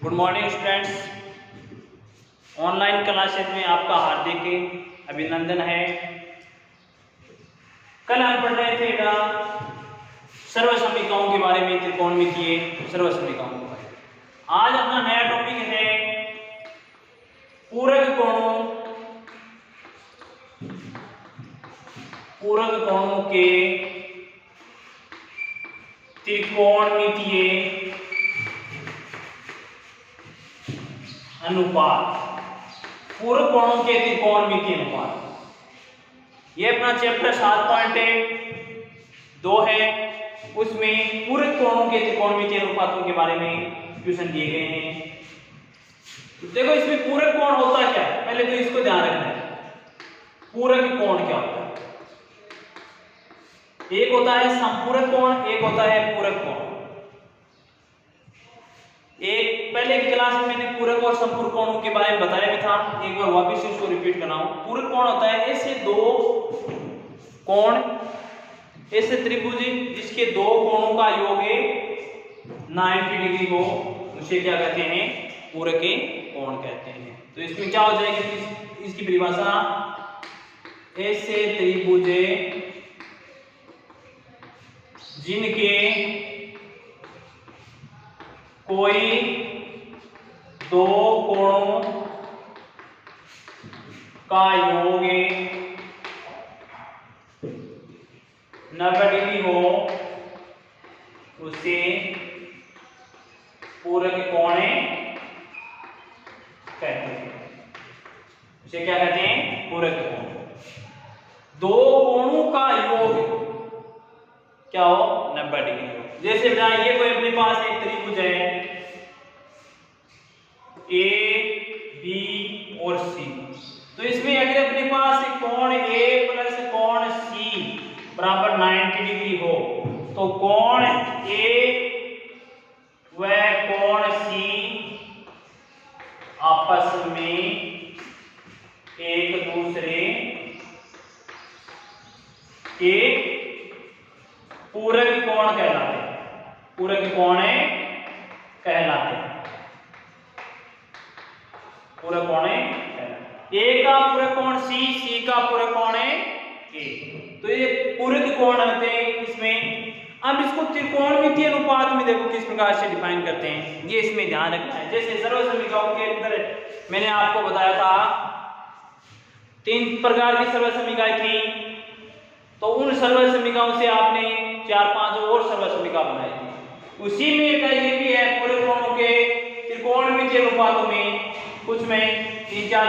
Good morning students. Online classes में आपका हार्दिक अभिनंदन है। कल हम पढ़ रहे थे सर्वसमीकाओं के बारे में, त्रिकोणमितीय सर्वसमीकाओं के बारे में। आज अपना नया टॉपिक है पूरक कोणों के त्रिकोणमितीय अनुपात। पूरक कोणों के त्रिकोणमितीय अनुपात, ये अपना चैप्टर 7.2 है। उसमें पूरक कोणों के त्रिकोणमितीय अनुपातों के बारे में ट्यूशन दिए गए हैं। तो देखो इसमें पूरक कोण होता क्या है, पहले तो इसको ध्यान रखना है। पूरक कोण क्या होता है? एक होता है संपूरक कोण, एक होता है पूरक कोण। एक पहले की क्लास में मैंने पूरक और संपूरक कोणों के बारे में बताया भी था, एक बार वापस इसको रिपीट कर रहा हूं। पूरक कोण होता है ऐसे दो कोण, ऐसे त्रिभुज जिसके दो कोणों का योग 90 डिग्री हो, उसे क्या कहते हैं? पूरक के कोण कहते हैं। तो इसमें क्या हो जाएगी इसकी परिभाषा? ऐसे त्रिभुज जिनके कोई दो कोणों का योग 90 डिग्री हो, उसे पूरक कोण कहते हैं। उसे क्या कहते हैं? पूरक कोण। दो कोणों का योग क्या हो? 90 डिग्री हो। जैसे ये कोई अपने पास एक त्रिभुज है ए, बी और सी। तो इसमें अगर अपने पास कोण ए प्लस कोण सी बराबर 90 डिग्री हो, तो कोण ए व कोण सी आपस में एक दूसरे के पूरक कोण कहलाते हैं। पूरक कोण कहलाते हैं। पूरक कोण ए का पूरक कोण सी, सी का पूरक कोण ए। तो ये पूरक कोण होते हैं इसमें। अब इसको त्रिकोणमितीय अनुपात में देखो किस प्रकार से डिफाइन करते हैं, ये इसमें ध्यान रखना है। जैसे सर्वसमीकाओं के अंदर मैंने आपको बताया था 3 प्रकार की सर्वसमीकाएं थी। तो उन सर्वसमीकाओं से आपने 4-5 और सर्वसमीका बनाई थी। उसी में एक ये भी है पूरक कोणों के त्रिकोणमितीय अनुपातों में कुछ में 3-4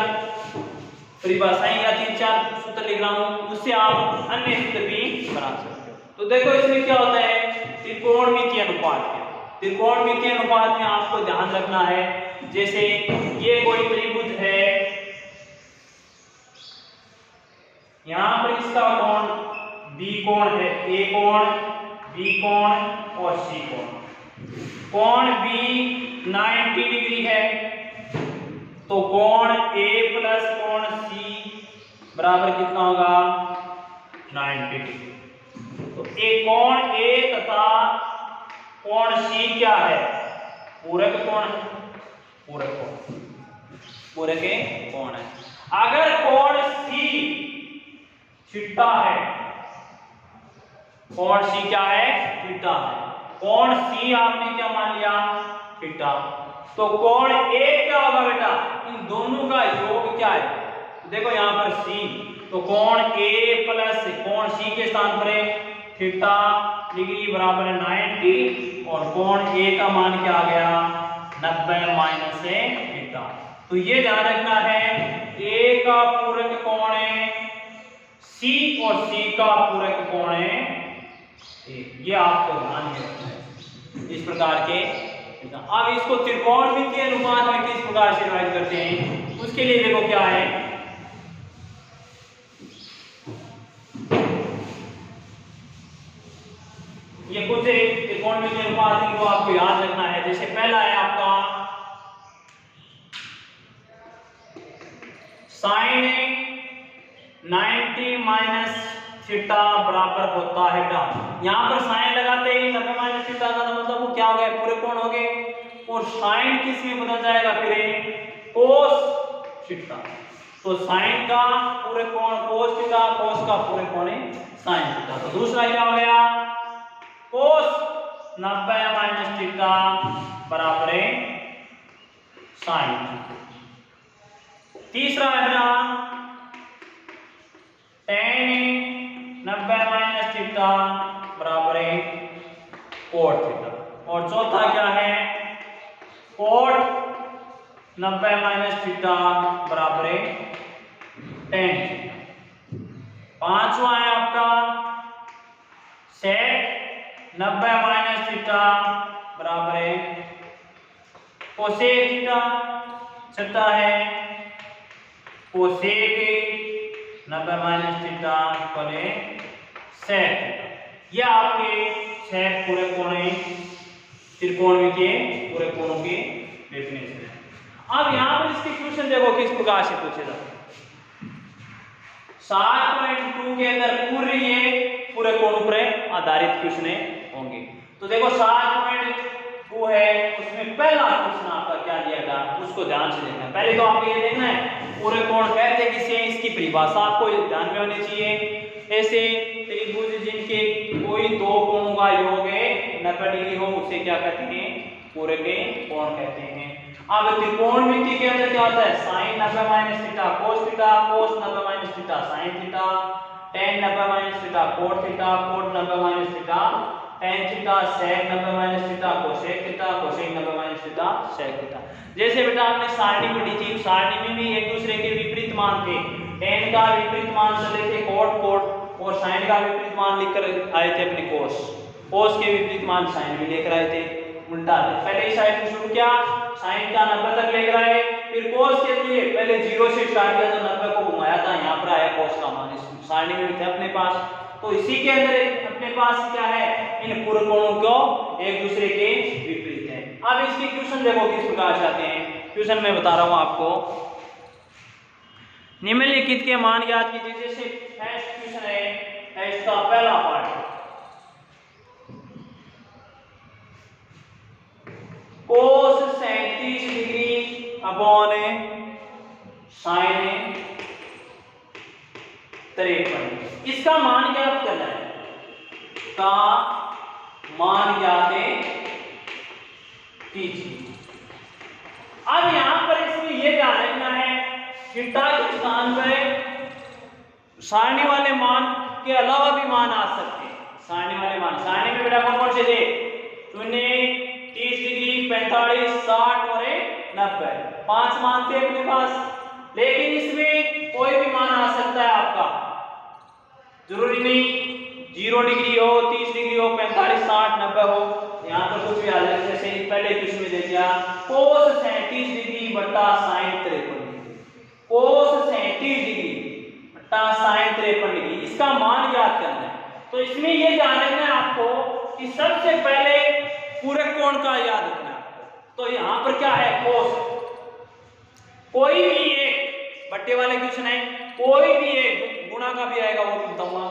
परिभाषाएं या 3-4 सूत्र लिख रहा हूं, उससे आप अन्य सूत्र भी बना सकते हो। तो देखो इसमें क्या होता है? त्रिकोणमितीय अनुपात है। त्रिकोणमितीय अनुपात में आपको ध्यान रखना है, जैसे ये कोई त्रिभुज है, यहां पर इसका कोण बी कोण है, ए कोण, बी कोण और सी कोण। कोण बी 90 डिग्री है, तो कोण ए प्लस कोण सी बराबर कितना होगा? 90 डिग्री। तो एक कोण ए तथा कोण सी क्या है? पूरक कोण। पूरक कोण, पूरक कोण है। अगर कोण सी थीटा है, कोण सी क्या है? थीटा है। कोण सी आपने क्या मान लिया? थीटा। तो कोण ए क्या होगा बेटा? इन दोनों का योग क्या है? देखो यहां पर सी, तो कोण ए प्लस कोण सी के स्थान पर है थीटा डिग्री बराबर 90, और कोण ए का मान क्या आ गया? 90 माइनस थीटा। तो ये ध्यान रखना है, ए का पूरक कोण है सी और सी का पूरक कोण है ए। ये आपको ध्यान में रखना है इस प्रकार के। अब इसको त्रिकोणमितीय अनुपात में किस प्रकार से डिवाइड करते हैं, उसके लिए देखो क्या है। ये कुछ त्रिकोणमितीय अनुपात को आपको याद रखना है। जैसे पहला है आपका साइन 90 माइनस थीटा बराबर होता है क्या? यहां पर साइन लगाते ही 90 माइनस थीटा का मतलब वो क्या हो गया? पूरे कोण हो गए। और साइन किस में बदल जाएगा फिर कोस थीटा। तो साइन का पूरे कोण कोस थीटा, कोस का पूरे कोण साइन थीटा। तो दूसरा क्या हो गया कोस 90 माइनस थीटा बराबर है साइन थीटा। तीसरा है ना tan 90 माइनस थीटा बराबर है कोट थीटा। और चौथा क्या है कोट 90 माइनस थीटा बराबर है tan थीटा। पांचवा है आपका sec 90 माइनस थीटा बराबर है कोसेक थीटा। छठा है कोसेक 90 माइनस थीटा बने सेक थीटा। यह आपके छह पूरे कोण त्रिकोण के पूरे कोणों के डेफिनेशन है। अब यहां पर इसकी क्वेश्चन देखो किस प्रकार से पूछे जाते हैं। 7.2 के अंदर पूरे ये पूरे कोणों पर आधारित क्वेश्चन होंगे। तो देखो 7.2 है उसमें पहला क्वेश्चन आपका क्या दिया था उसको ध्यान से देखना है। पहले तो आपको ये देखना है पूरे कोण कहते किसे हैं, इसकी परिभाषा आपको ध्यान में होनी चाहिए। ऐसे त्रिभुज जिनके कोई दो कोणों का योग 90 डिग्री हो उसे क्या कहते हैं पूरे के कोण कहते हैं। अब त्रिकोणमिति के अंदर क्या होता है sin 90 minus theta cos theta, cos 90 minus theta sin theta, tan 90 minus theta cot theta, cot 90 minus theta tan theta, sec 90 minus theta cosec theta, cosec 90 minus theta sec theta. जैसे बेटा आपने सारणी पढ़ी थी, सारणी में भी एक दूसरे के विपरीत मान थे। tan का विपरीत मान चले थे cot cot और sin का विपरीत मान लेकर आए थे अपने cos, cos के विपरीत मान sin भी लेकर आए थे उल्टा थे। पहले इस साइड में शुरू किया sin का 90 तक लेकर आए, फिर cos के लिए पहले 0 से स्टार्ट किया तो 90 को घुमाया था, यहाँ पर आया cos का मान इस सारणी में थे अपने पास। तो इसी के अंदर अपने पास क्या है इन पूरे कोणों को एक दूसरे के विपरीत है। अब इसकी क्वेश्चन देखो किस प्रकार से आते हैं। क्वेश्चन में बता रहा हूं आपको, निम्नलिखित के मान याद कीजिए। जैसे फर्स्ट क्वेश्चन है इसका पहला part cos 37 degree upon sin 53, इसका मान ज्ञात करना है, का मान ज्ञात कीजिए। अब यहां पर इसमें यह ध्यान रखना है थीटा के स्थान पर सारणी वाले मान के अलावा भी मान आ सकते हैं। सारणी वाले मान सारणी में बेटा कौन कौन से थे 0 30 डिग्री 45 60 और 90 पांच मान थे अपने पास। लेकिन इसमें कोई भी मान आ सकता है आपका, जरूरी नहीं 0 डिग्री हो 30 डिग्री हो 45 60 90 हो, यहाँ पर कुछ भी आ जाए। जैसे पहले क्वेश्चन में देखिए cos 37 डिग्री बटा sin 53 डिग्री, cos 37 डिग्री बटा sin 53 डिग्री, इसका मान ज्ञात करना है। तो इसमें ये ध्यान रखना है आपको कि सबसे पहले पूरे कोण का याद रखना है आपको। तो यहाँ पर क्या है cos, कोई भी एक बट्टे वाले क्वेश्चन है, कोई भी एक गुणा का भी आएगा वो बताऊंगा,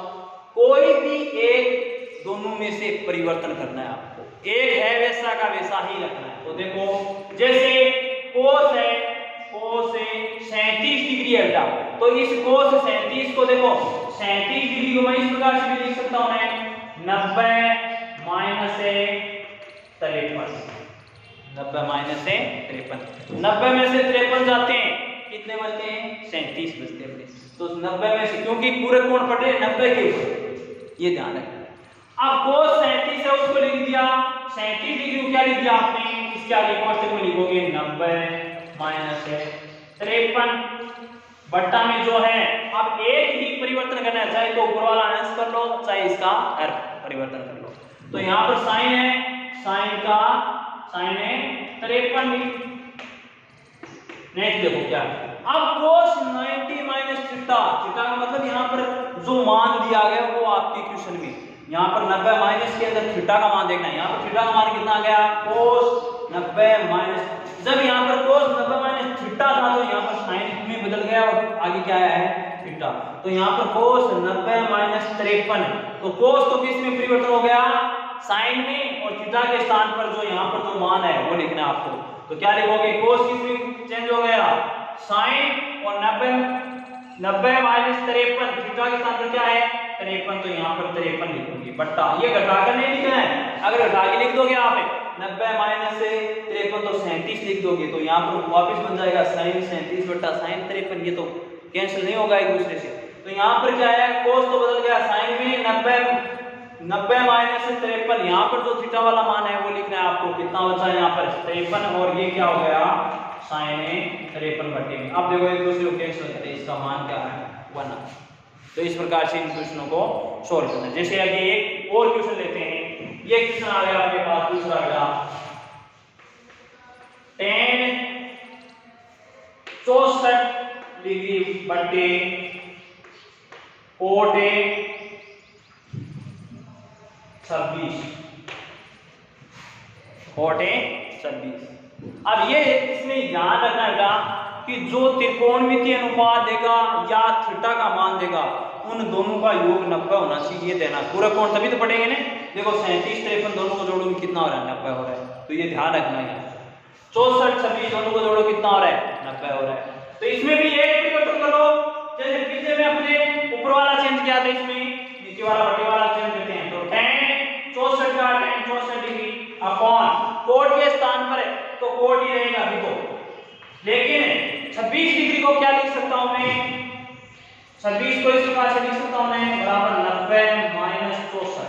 कोई भी एक दोनों में से परिवर्तन करना है आपको, एक है वैसा का वैसा ही रखना है। तो देखो जैसे cos है, cos 37 डिग्री है बेटा, तो इस cos 37 को देखो 37 डिग्री को मैं इस प्रकार से भी लिख सकता हूं मैं 90 माइनस 53, 90 माइनस 53, 90 में से 53 जाते हैं कितने बचते हैं 37 बचते हैं। तो 90 में से क्योंकि पूरे कोण पड़ रहे 90 के ऊपर, ये ध्यान रखना। अब cos 37 है उसको लिख दिया 37 डिग्री को क्या लिख दिया आपने, इसके आगे कोष्टक में लिखोगे 90 माइनस 53 बट्टा में जो है अब एक ही परिवर्तन करना है, चाहे तो ऊपर वाला अंश कर लो चाहे इसका परिवर्तन कर लो। तो यहाँ पर साइन है, साइन का साइन है 53। नेक्स्ट देखो क्या है, अब cos 90 माइनस थीटा, थीटा का मतलब यहाँ पर जो मान दिया गया वो आपके क्वेश्चन में यहाँ पर 90 माइनस के अंदर थीटा का मान देखना है। यहाँ पर थीटा का मान कितना आ गया cos 90 माइनस, जब यहाँ पर cos 90 माइनस थीटा था तो यहाँ पर साइन में बदल गया और आगे क्या आया है थीटा। तो यहाँ पर cos 90 माइनस 53, तो cos तो किस में परिवर्तन हो गया साइन में और थीटा के स्थान पर जो यहाँ पर जो मान है वो लिखना है आपको। तो क्या लिखोगे, कोस किसमें चेंज हो गया, साइन, और 90 माइनस 53, थीटा के स्थान पर क्या है 53, तो यहाँ पर 53 लिखोगे बट्टा, ये घटाकर नहीं लिखना है, अगर घटा के लिख दोगे आप 90 माइनस से 53 तो 37 लिख दोगे, तो यहाँ पर वापस बन जाएगा साइन 37 बट्टा साइन 53, ये तो कैंसिल नहीं होगा एक दूसरे से। तो यहाँ पर क्या है, कोस तो बदल गया, साइन में 90 माइनस से 53, यहाँ पर जो थीटा वाला मान है वो लिखना है आपको, कितना बचा है यहाँ पर 53, और ये क्या हो गया साइन 53 बटे में। अब देखो एक दूसरे को कैंसिल करते हैं, इसका मान क्या है 1। तो इस प्रकार से इन क्वेश्चनों को सोल्व करना है। जैसे आगे एक और क्वेश्चन लेते हैं, ये क्वेश्चन आ गया आपके पास, दूसरा आ गया tan 64 डिग्री बटे cot 26, cot 26। अब ये इसमें ध्यान रखना है कि जो त्रिकोणमितीय अनुपात देगा या थीटा का मान देगा, उन दोनों का योग 90 होना चाहिए, ये देना। पूरा कोण तभी तो पढ़ेंगे ना। देखो 37 53 दोनों को जोड़ो कितना हो रहा है 90 हो रहा है, तो ये ध्यान रखना है। 64 26 दोनों को जोड़ो कितना हो रहा है 90 हो रहा है। तो इसमें भी एक परिवर्तन करो, जैसे पीछे में अपने ऊपर वाला चेंज किया था, इसमें नीचे वाला बटे वाला चेंज करते हैं। तो tan 64 का tan 64 डिग्री अपॉन कोट के स्थान पर है तो कोट ही रहेगा अभी तो, लेकिन 26 डिग्री को क्या लिख सकता हूं मैं, 26 को इस प्रकार से लिख सकता हूं मैं बराबर 90 माइनस 64।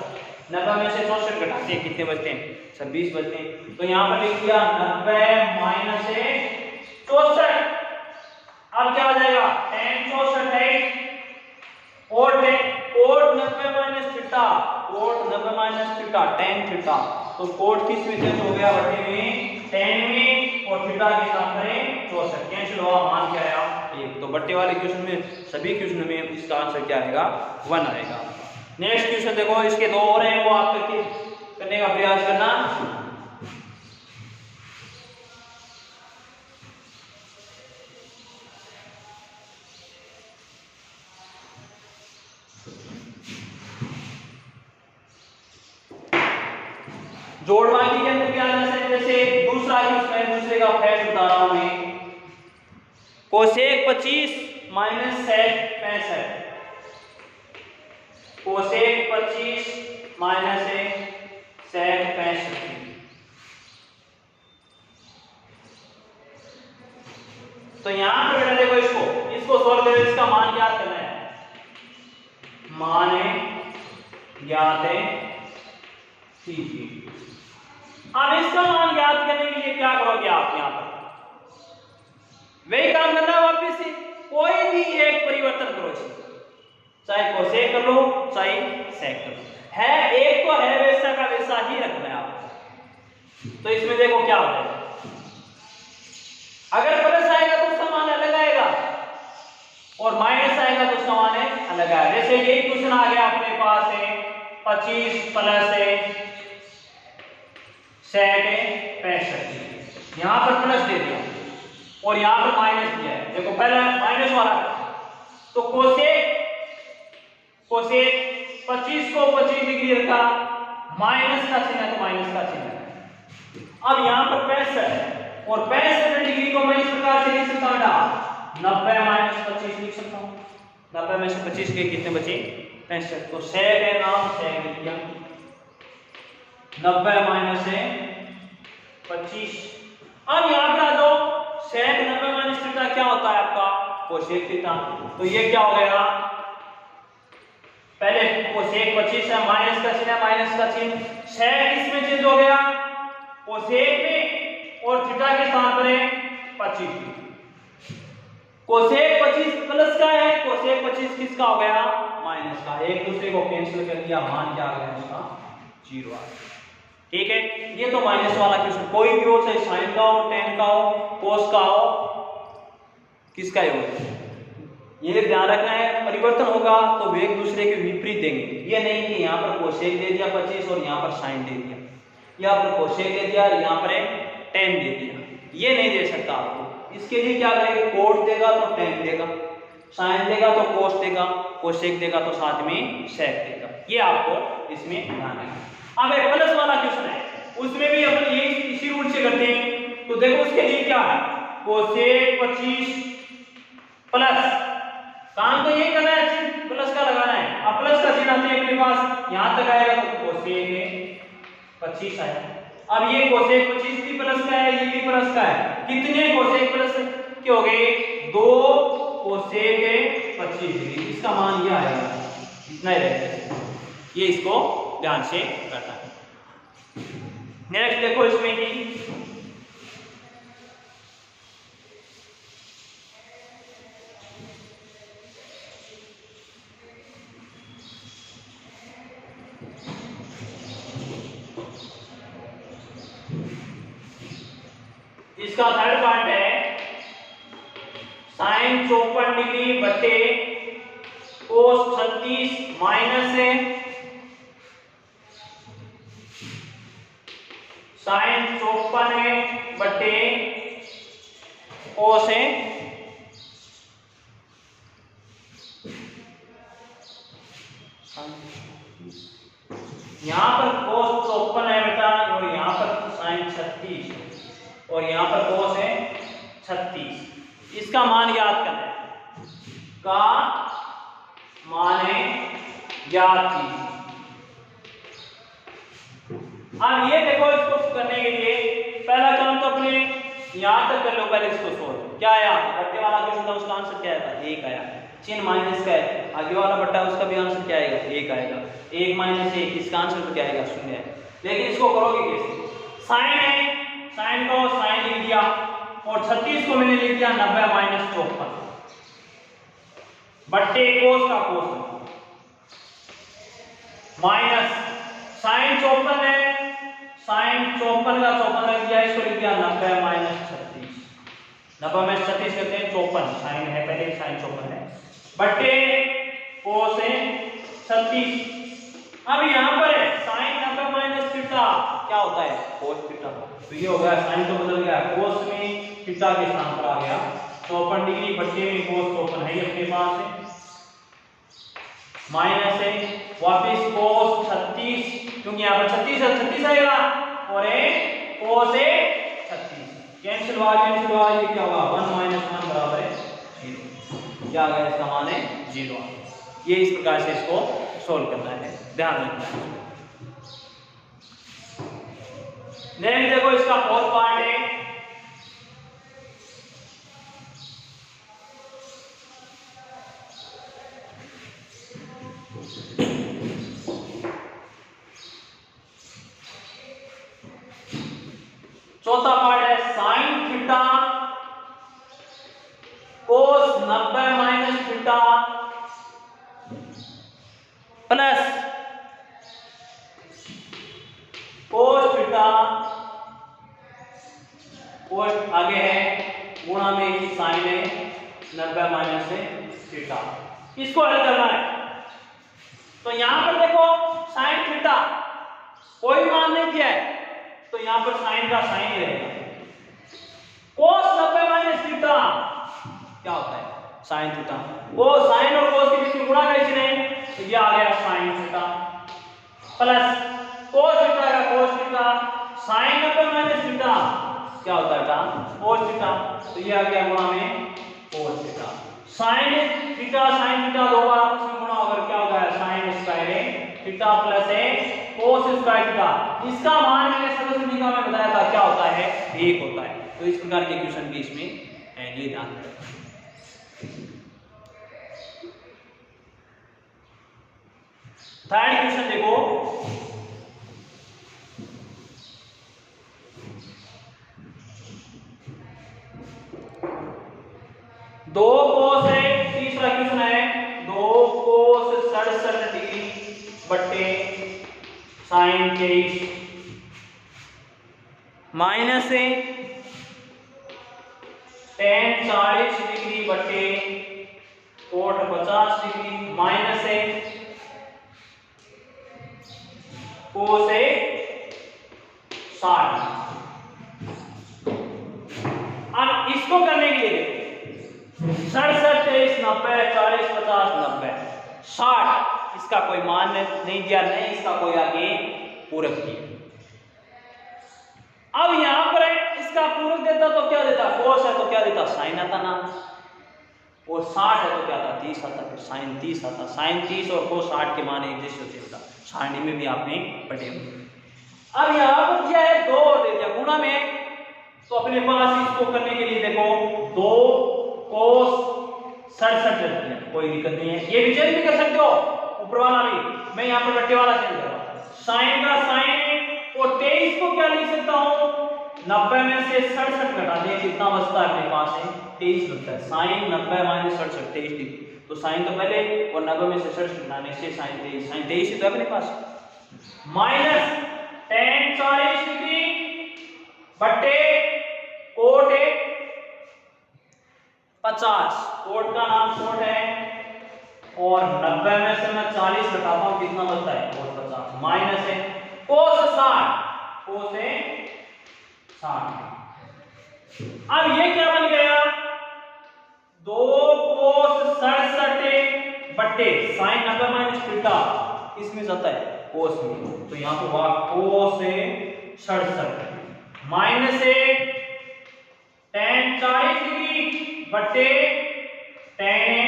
90 में से 64 घटाते हैं कितने बचते हैं 26 बचते हैं। तो यहां पर लिख दिया 90 माइनस से 64। अब क्या हो जाएगा tan 64 है cot 90 minus theta, cot 90 minus theta tan theta, तो कोट किस में चेंज हो गया बटे में tan में, और थीटा के साथ में 64 कैंसिल हुआ, मान क्या आया 1। तो बट्टे वाले क्वेश्चन में सभी क्वेश्चन में इसका आंसर क्या आएगा 1 आएगा। नेक्स्ट क्वेश्चन देखो, इसके दो और हैं, वो आप करने का प्रयास करना। जोड़बाकी के अंदर क्या आ जाता है, जैसे दूसरा क्वेश्चन दूसरे का फैक्ट बता रहा हूं मैं, cosec 25 minus sec 65, cosec 25 minus sec 65। तो यहां पर बेटा देखो इसको सोल्व करें, इसका मान ज्ञात करना है, मान ज्ञात कीजिए। अब इसका मान ज्ञात करने के लिए क्या करोगे आप, यहां पर वही काम करना है, वापिस से कोई भी एक परिवर्तन करो इसमें, चाहे कोसेक कर लो चाहे सेक कर लो, है एक तो है वैसा का वैसा ही रखना है आपको। तो इसमें देखो क्या हो जाएगा, अगर प्लस आएगा तो उसका मान अलग आएगा, और माइनस आएगा तो उसका मान अलग आएगा। जैसे यही क्वेश्चन आ गया अपने पास है 25 प्लस सेक 65, यहां पर प्लस दे दिया और यहां पर माइनस दिया है। देखो पहले माइनस वाला, तो कोसेक 25 को 25 डिग्री रखा, माइनस का चिन्ह है तो माइनस का चिन्ह है। अब यहां पर 65 है, और 65 डिग्री को मैं इस प्रकार से लिख सकता हूं 90 माइनस 25 लिख सकता हूं। 90 में से 25 के कितने बचे 65, तो सेक है नाम सेक लिख दिया, 90 माइनस 25। अब यहां पर आ जाओ, सेक 90 माइनस थीटा क्या होता है आपका कोसेक थीटा, तो ये क्या हो गया, पहले कोसेक 25 है, माइनस का चिन्ह, माइनस का चिन्ह, सेक इसमें चेंज हो गया कोसेक में, और थीटा के स्थान पर है 25। कोसेक 25 प्लस का है, कोसेक 25 किसका हो गया माइनस का, एक दूसरे को कैंसिल कर दिया, मान क्या आ गया इसका 0 आ गया। ठीक है, ये तो माइनस वाला क्वेश्चन, कोई भी हो, चाहे साइन का हो, टेन का हो, कोस का हो, किसका ही हो, ये ध्यान रखना है। परिवर्तन होगा तो वे एक दूसरे के विपरीत देंगे, ये नहीं कि यहाँ पर कोसेक दे दिया 25 और यहाँ पर साइन दे दिया, यहाँ पर कोसेक दे दिया और यहाँ पर टेन दे दिया, ये नहीं दे सकता आपको। इसके लिए क्या करेंगे, कोट देगा तो टेन देगा, साइन देगा तो कोस देगा, कोसेक देगा तो साथ में सेक देगा। ये आपको इसमें ध्यान रखना। अब एक प्लस वाला क्वेश्चन है, उसमें भी अपन ये इसी रूल से करते हैं। तो देखो उसके लिए क्या है, कोसेक 25 प्लस, काम तो यही करना है, चिन्ह प्लस का लगाना है। अब प्लस का चिन्ह आते हैं अपने पास, यहां तक आएगा तो कोसेक 25 आएगा। अब ये कोसेक 25 भी प्लस का है, ये भी प्लस का है। कितने कोसेक प्लस के हो गए, 2 कोसेक 25 डिग्री, इसका मान ये आएगा, इतना ही रहेगा। ये इसको ध्यान से करना है। नेक्स्ट देखो इसमें कि इसका थर्ड पार्ट है साइन 54 डिग्री बटे कोस 36 माइनस है साइन 54 है बटे कोस है यहां पर कोस 54 है बेटा, और यहां पर साइन 36 और यहां पर कोस है 36। इसका मान याद करना है, का मान है याद कीजिए। अब ये देखो, इसको करने के लिए पहला काम तो अपने यहां तक कर लो, पहले इसको सोल्व। क्या आया, बट्टे वाला क्वेश्चन था, उसका आंसर क्या आया, 1 आया। चिन्ह माइनस का है, आगे वाला बट्टा, उसका भी आंसर क्या आएगा, 1 आएगा। 1 माइनस 1, इसका आंसर तो क्या आएगा, 0 है। लेकिन इसको करोगे कैसे, साइन है, साइन को साइन लिख दिया, और 36 को मैंने लिख दिया 90 माइनस 54 बट्टे कोस का कोस माइनस साइन 54 है, साइन 54 का 54 लिख दिया, इसको लिख दिया 90 माइनस 36। 90 में 36 कहते हैं 54, साइन है पहले, साइन 54 है बट्टे कोस है 36। अब यहां पर है साइन 90 माइनस थीटा, क्या होता है, कोस थीटा। तो ये हो गया, साइन तो बदल गया, कोस में थीटा के स्थान पर आ गया 54 डिग्री बट्टे में कोस 54 है, ये अपने पास है माइनस है वापस कोस 36, क्योंकि यहाँ पर 36 है, 36 आएगा, और कोस है 36, कैंसिल हुआ, ये क्या होगा, 1 माइनस 1 बराबर है 0। क्या आ गया, इसका मान है 0। ये इस प्रकार से इसको सोल्व करना है, ध्यान रखना है। नेक्स्ट देखो, इसका फोर्थ पार्ट है चौथा पार्ट है sine theta cos 90 minus theta plus cos theta, cos आगे है गुणा में की साइन है 90 माइनस से थीटा। इसको हल करना है, तो यहां पर देखो साइन थीटा कोई मान नहीं दिया है, तो यहां पर साइन का साइन ही रहेगा। कोस 90 माइनस थीटा क्या होता है, साइन थीटा, वो साइन और कोस के बीच में गुणा कैसे नहीं, तो ये आ गया sine theta plus cos theta का cos theta, sine 90 minus theta क्या होता है, कोस थीटा, तो ये आ गया गुणा में कोस थीटा। साइन थीटा दो बार आपस में गुणा होकर क्या होगा, साइन स्क्वायर थीटा प्लस है कोस स्क्वायर थीटा। इसका मान मैंने सरलता में बताया था, क्या होता है, 1 होता है। तो इस प्रकार के क्वेश्चन भी इसमें है, ये ध्यान रखना। थर्ड क्वेश्चन देखो, दो कोस है, तीसरा क्वेश्चन है 2 कोस 67 डिग्री बट्टे साइन 23 माइनस है tan 40 डिग्री बट्टे कोट 50 डिग्री माइनस है कोस 60। अब इसको करने के लिए 67 23 90 40 50 90 60, इसका कोई मान नहीं दिया, नहीं इसका कोई आगे पूरक दिया। अब यहां पर इसका पूरक देता तो क्या देता, कोस है तो क्या देता, साइन आता ना, और 60 है तो क्या था, 30 आता, फिर साइन 30 आता। साइन 30 और कोस 60 के मान एक जैसे होते हैं, सारणी में भी आपने पढ़े होंगे। अब यहां पर दिया है 2 और दे दिया गुणा में, तो अपने पास इसको करने के लिए देखो 2 कोस 67 रख दिया, कोई दिक्कत नहीं है। ये भी चेंज भी कर सकते हो, ऊपर वाला भी, मैं यहां पर बट्टे वाला चेंज कर रहा हूं। साइन का साइन और 23 को क्या लिख सकता हूं, 90 में से 67 घटा दें, कितना बचता है अपने पास है, 23 बचता है। साइन 90 माइनस 67 23 डिग्री, तो साइन तो पहले और 90 में से 67 घटाने से साइन 23 ही तो है अपने पास, माइनस tan 40 डिग्री बट्टे कोट 50, कोट का नाम कोट है, और 90 में से मैं 40 घटाता हूं, कितना बचता है, कोस 50, माइनस है कोस 60, कोस है 60। अब ये क्या बन गया, 2 कोस 67 बट्टे साइन 90 माइनस थीटा, इसमें जाता है कोस में, तो यहां पर हुआ कोस 67 माइनस है tan 40 डिग्री बट्टे tan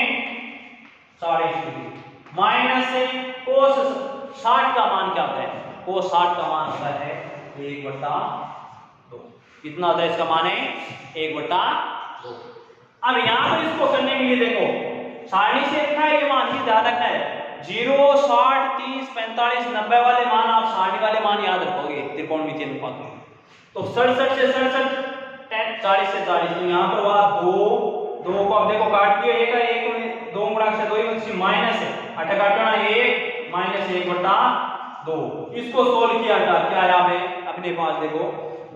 40 डिग्री, माइनस है कोस 60 का मान क्या होता है, कोस 60 का मान होता है 1/2। कितना होता है इसका मान है 1/2। अब यहां पर इसको करने के लिए देखो सारणी से लिखा है, ये मान ही ध्यान रखना है, 0 60 30 45 90 वाले मान आप सारणी वाले मान याद रखोगे त्रिकोणमितीय अनुपात में। तो 67 से 67 40 से 40, तो यहां पर हुआ 2 को अब देखो काट दिया, एक है 1 2 गुणा से 2 ही माइनस है 8 काटना 1 माइनस 1/2, इसको सोल्व किया था क्या आया हमें अपने पास, देखो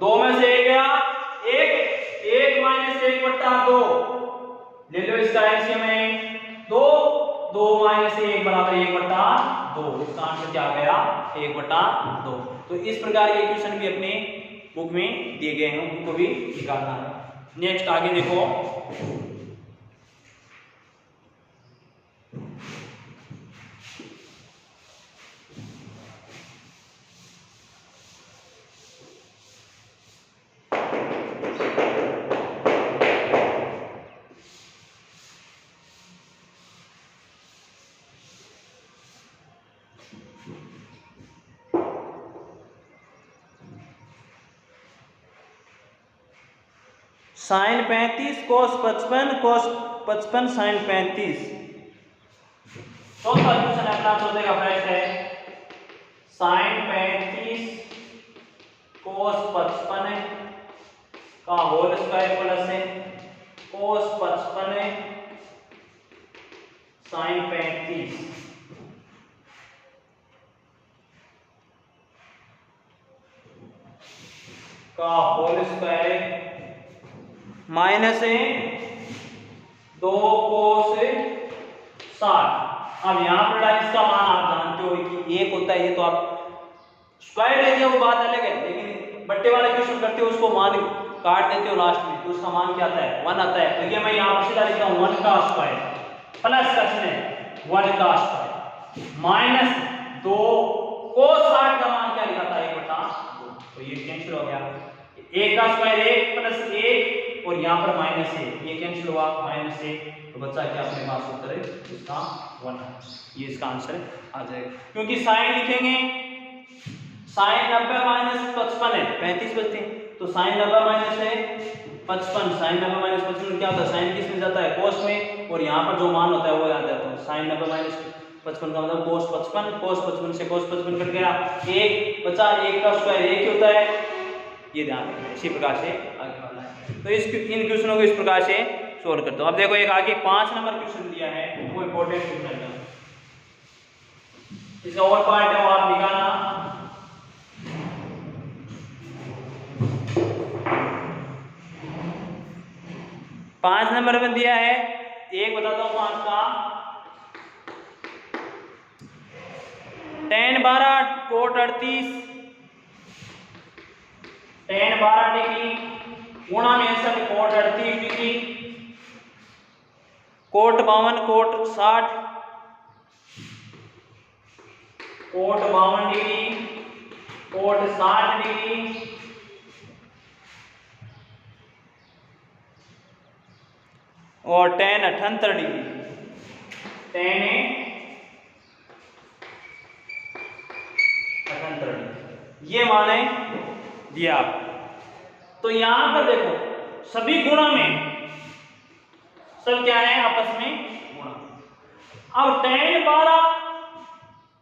2 में से 1 गया 1 माइनस 1/2 ले लो, इसका एलसीएम है 2 माइनस 1 बराबर 1/2, इसका आंसर क्या गया 1/2। तो इस प्रकार के क्वेश्चन भी अपने बुक में दिए गए हैं, उनको भी निकालना है। नेक्स्ट आगे देखो, साइन 35 कोस 55 साइन 35। चौथा क्वेश्चन अपना चौथे का प्रश्न है, साइन 35 कोस 55 का होल स्क्वायर प्लस है कोस 55 साइन 35 का होल स्क्वायर माइनस 2 कोस 60। अब यहां पर इसका मान आप जानते हो कि 1 होता है, ये तो आप स्क्वायर ले दिया वो बात अलग है, लेकिन बट्टे वाला क्वेश्चन करते हो उसको मान काट देते हो लास्ट में, तो उसका मान क्या आता है 1 आता है। तो ये मैं यहां पर सीधा लिखता हूं 1 का स्क्वायर प्लस का चिन्ह 1 का स्क्वायर माइनस 2 कोस 60 का मान क्या लिखा था 1/2, तो ये कैंसिल हो गया, 1 का स्क्वायर 1 प्लस 1 और यहाँ पर माइनस 1, ये कैंसिल हुआ माइनस 1, तो बच्चा क्या अपने पास उत्तर है इसका 1, ये इसका आंसर आ जाएगा। क्योंकि साइन लिखेंगे, साइन 90 माइनस 55 है 35 बचते हैं, तो साइन 90 माइनस है 55, साइन 90 माइनस 55 क्या होता है, साइन किस में जाता है कोस में, और यहाँ पर जो मान होता है वो याद रहता है। साइन 90 माइनस 55 का मतलब कोस 55, कोस 55 से कोस 55 कट गया, 1 बचा, 1 का स्क्वायर 1 ही होता है, ये ध्यान रखना। इसी प्रकार से आगे वाला है, तो इन क्वेश्चनों को इस प्रकार से सोल्व करते हो। अब देखो एक आगे 5 नंबर क्वेश्चन दिया है, वो इंपॉर्टेंट क्वेश्चन है, इसका और पार्ट है वो आप निकालना। 5 नंबर में दिया है, एक बताता हूं 5 का, tan 12 कोट 38 tan 12 डिग्री गुणा में सब cot 38 degree cot 52 cot 60 cot 52 degree, cot 60 degree, और tan 78 डिग्री। tan 78 डिग्री ये माने दिया। तो यहां पर देखो सभी गुणा में सब क्या है आपस में गुणा। अब tan 12,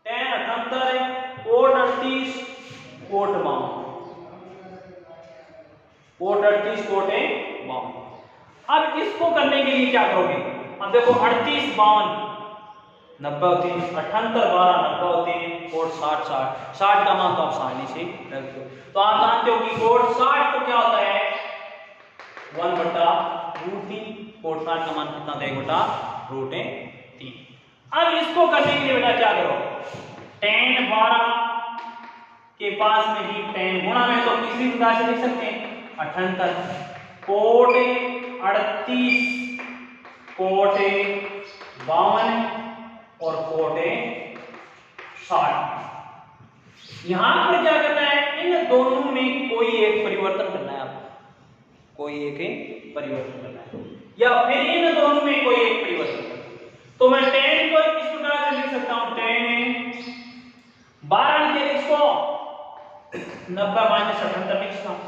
tan 78, cot 38, cot 52, cot 38, cot 52। अब इसको करने के लिए क्या करोगे? अब देखो 38 52 90 होते हैं, 78 12 90 होते हैं, कोट 60 60 का मान तो आप आसानी से रख दो। तो आप जानते हो कि कोट 60 तो क्या होता है 1/√3, कोट 60 का मान कितना होता है 1/√3। अब इसको करने के लिए बेटा क्या करो, tan 12 के पास में ही tan गुणा में तो किसी प्रकार से लिख सकते हैं 78, कोट 38, कोट 52 और कोट 60। यहां पर क्या करना है, इन दोनों में कोई एक परिवर्तन करना है आपको, कोई एक परिवर्तन करना है, या फिर इन दोनों में कोई एक परिवर्तन करना है। तो मैं tan को इस प्रकार से लिख सकता हूं, tan 12 के इसको 90 - 78 लिखता हूं,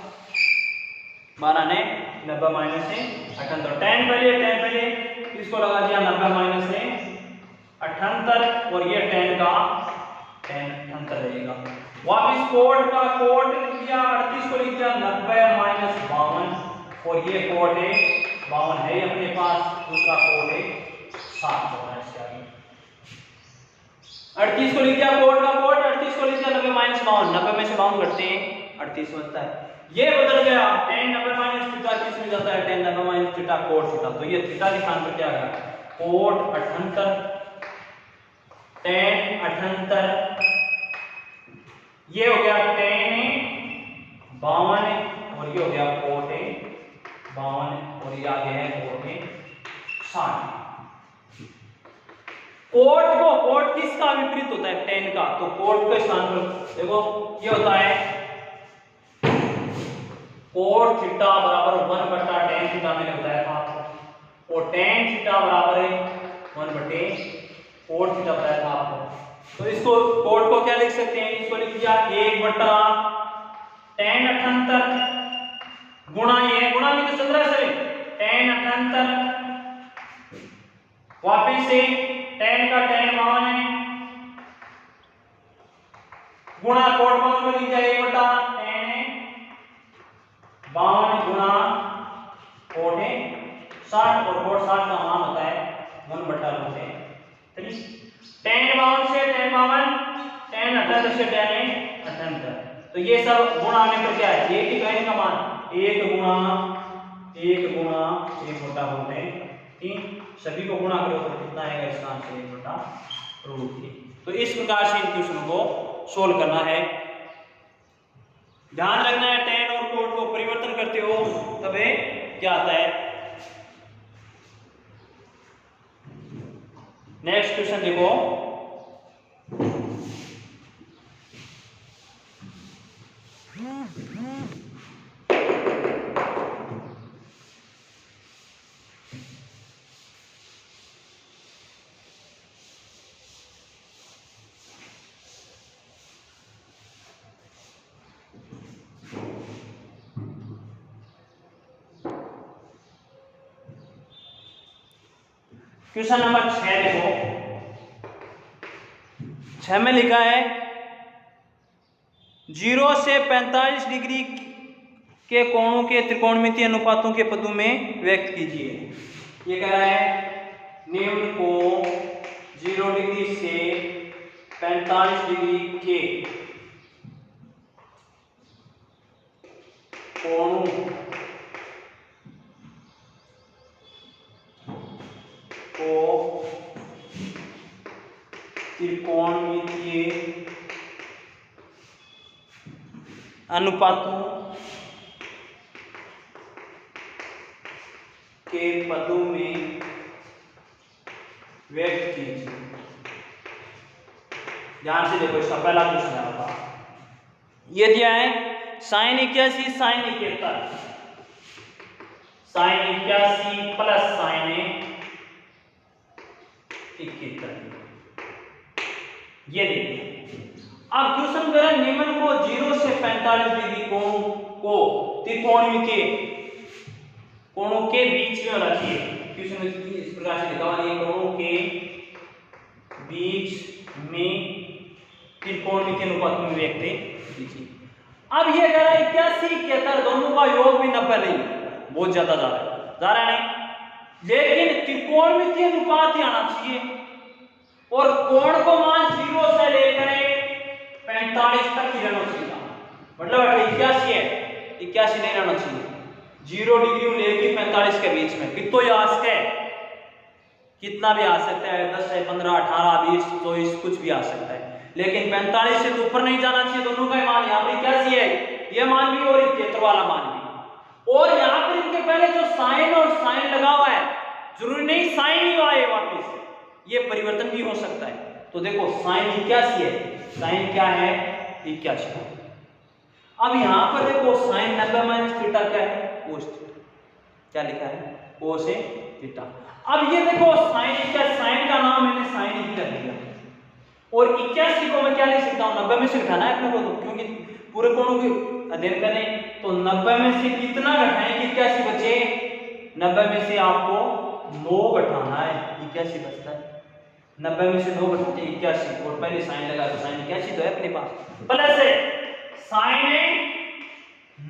12 ने 90 - 78, tan पहले इसको लगा दिया 90 - 78 और ये tan का tan 78 रहेगा। वापिस कोट का कोट लिख दिया, 38 को लिख दिया 90 - 52 और ये कोट 52 है अपने पास, दूसरा कोट 60 होगा इसके आगे। 38 को लिख दिया कोट का कोट, 38 को लिख दिया 90 - 52, 90 में से 52 घटते हैं 38 बचता है। ये बदल गया, tan 90 - थीटा किस में जाता है, tan 90 - थीटा कोट थीटा। तो ये थीटा के स्थान पर क्या है कोट 78, tan 78, ये हो गया tan 52 और ये हो गया कोट 52 और ये आगे है कोट 60। कोट किसका विपरीत होता है tan का, तो कोट के स्थान पर देखो ये होता है कोट थीटा बराबर 1/tan थीटा मैंने बताया था आपको, और tan थीटा बराबर 1/कोट थीटा बताया था आपको। तो इसको कोट को क्या लिख सकते हैं, इसको लिख दिया 1/tan 78 गुणा, ये गुणा में तो चल रहा है सभी, tan 78 वापिस से tan का tan 52 गुणा कोट 52 को लिख दिया 1/tan 52 गुणा कोट 60 और कोट 60 का मान होता है 1/√3। tan 52 से tan 52, tan 78 से tan 78, तो ये सब गुणा आने पर क्या है, एक ही का मान 1 गुणा 1/√3, सभी को गुणा करो तो कितना आएगा, इसका आंसर 1/√3। तो इस प्रकार से इन क्वेश्चन को सोल्व करना है। ध्यान रखना है tan और कोट को परिवर्तन करते हो तब क्या आता है। नेक्स्ट क्वेश्चन देखो, क्वेश्चन नंबर 6 देखो, 6 में लिखा है 0 से 45 डिग्री के कोणों के त्रिकोणमितीय अनुपातों के पदों में व्यक्त कीजिए। ये कह रहा है निम्न को 0 डिग्री से 45 डिग्री के कोणों को त्रिकोणमितीय अनुपातों के पदों में व्यक्त कीजिए। ध्यान से देखो, इसका पहला क्वेश्चन है आपका, ये दिया है sin 81 sin 71, sin 81 plus sin 71, ये देखिए। अब क्वेश्चन कह रहा है निम्न को 0 से 45 डिग्री कोण को त्रिकोणमितीय कोणों के बीच में होना चाहिए। क्वेश्चन में इस प्रकार से लिखा हुआ है, कोणों के बीच में त्रिकोणमितीय अनुपात में व्यक्ति कीजिए। अब ये कह रहा है 81 71 दोनों का योग भी 90 नहीं, बहुत ज्यादा जा रहा है नहीं, लेकिन त्रिकोणमितीय अनुपात ही आना चाहिए और कोण को मान 0 से लेकर 45 तक ही रहना चाहिए। मतलब 81 है, 81 नहीं रहना चाहिए, 0 डिग्री लेके 45 के बीच में। कितना ही आ सकता है, कितना भी आ सकता है, 10 से 15 18 20 24 कुछ भी आ सकता है, लेकिन 45 से तो ऊपर नहीं जाना चाहिए। दोनों का मान यहाँ पर 81 है, ये मान भी और 71 वाला मान भी। और यहाँ पर इनके पहले जो साइन और साइन लगा हुआ है, जरूरी नहीं साइन ही आए वापस, ये परिवर्तन भी हो सकता है। तो देखो साइन 81 है, साइन क्या है 81। अब यहाँ पर देखो साइन 90 माइनस थीटा क्या है, कोस थीटा, क्या लिखा है कोस थीटा। अब ये देखो साइन 81, साइन का नाम मैंने साइन ही कर दिया, और 81 को मैं क्या लिख सकता हूँ, 90 में से घटाना है अपने को, तो क्योंकि पूरे कोणों की अध्ययन करें तो 90 में से कितना घटाएं कि 81 बचे, 90 में से आपको 9 घटाना है, 81 बचता है। 90 में से 2 घटाते 81, और पहले साइन लगा तो साइन 81 तो है अपने पास, प्लस है साइन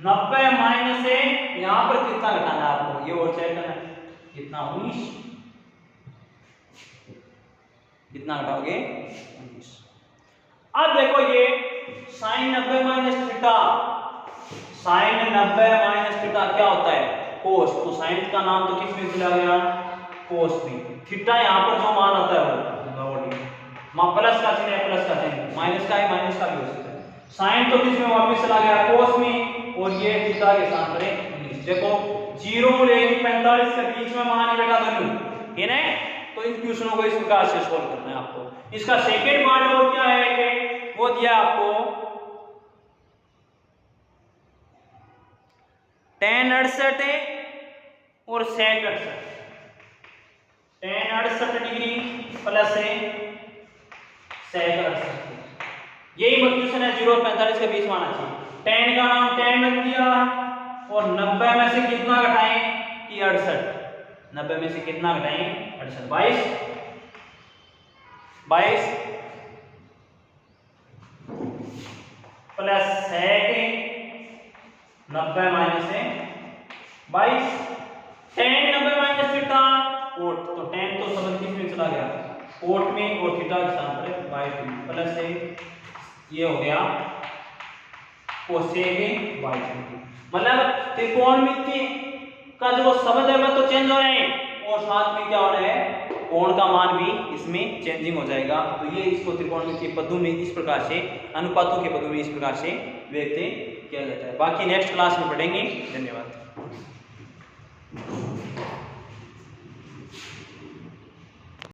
90 माइनस है, यहाँ पर कितना घटाना है आपको, ये और चेक करना है, कितना 19, कितना घटाओगे 19। अब देखो ये sine 90 minus theta, sine 90 minus theta क्या होता है कोस, तो साइन का नाम तो किस में चला गया कोस में, थीटा यहाँ पर जो मान आता है वो मां प्लस का चिन्ह है, प्लस का चिन्ह, माइनस का है माइनस का भी हो सकता है। साइन तो किस में वापस चला गया कोस में, और ये थीटा के साथ करें 19। देखो 0 लेके 45 के बीच में मान ही लगा दोनों, ये ना, तो इन क्वेश्चनों को इस प्रकार से सॉल्व करना है आपको। इसका सेकंड पार्ट और क्या है कि वो दिया आपको tan 68 और sec 68, tan 68 डिग्री प्लस है sec 68, यही क्वेश्चन है। 0 और 45 के बीच में आना चाहिए। tan का नाम tan रख दिया, और 90 में से कितना घटाएं कि 68, 90 में से कितना घटाएं 68, 22 प्लस sec 90 माइनस है 22, tan 90 माइनस थीटा कोट, तो tan तो शब्द किस में चला गया कोट में, और थीटा के साथ पर 22 प्लस है, ये हो गया कोसेक 22। मतलब त्रिकोणमितीय का जो शब्द है वह तो चेंज हो रहे हैं, और साथ में क्या हो रहा है कोण का मान भी इसमें चेंजिंग हो जाएगा। तो ये इसको त्रिकोणमितीय पदों में इस प्रकार से, अनुपातों के पदों में इस प्रकार से व्यक्त किया जाता है। बाकी नेक्स्ट क्लास में पढ़ेंगे। धन्यवाद।